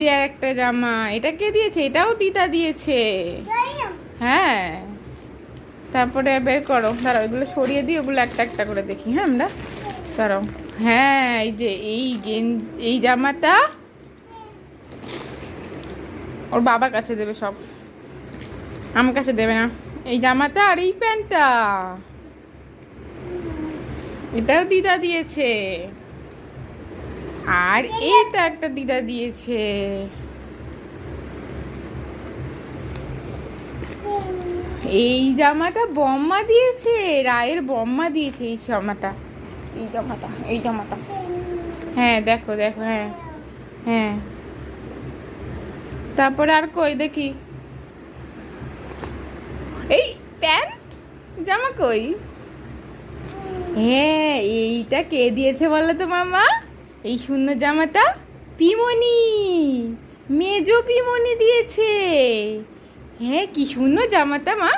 আর একটা জামা, এটা কে দিয়েছে? এটাও দিদা দিয়েছে। হ্যাঁ, তারপরে বের করো, দাঁড়াও এগুলো সরিয়ে দিই, ওগুলো একটা একটা করে দেখি। হ্যাঁ আমরা, দাঁড়াও। হ্যাঁ, এই যে এই জামাটা ওর বাবার কাছে দেবে সব, আমার কাছে দেবে না। এই জামাটা আর এই প্যান্টটা, এটাও দিদা দিয়েছে। আর এটা একটা দিদা দিয়েছে। এই জামাটা বম্মা দিয়েছে, রায়ের বম্মা দিয়েছে এই জামাটা। এই জামাটা। হ্যাঁ দেখো দেখো, হ্যাঁ হ্যাঁ। তারপরে আর কই দেখি, এই প্যান্ট জামা কই? হ্যাঁ, এইটা কে দিয়েছে বলো তো মামা? এই সুন্দর জামাটা পিমনি, মেজো পিমনি দিয়েছে। হ্যাঁ, কি সুন্দর জামাটা মা।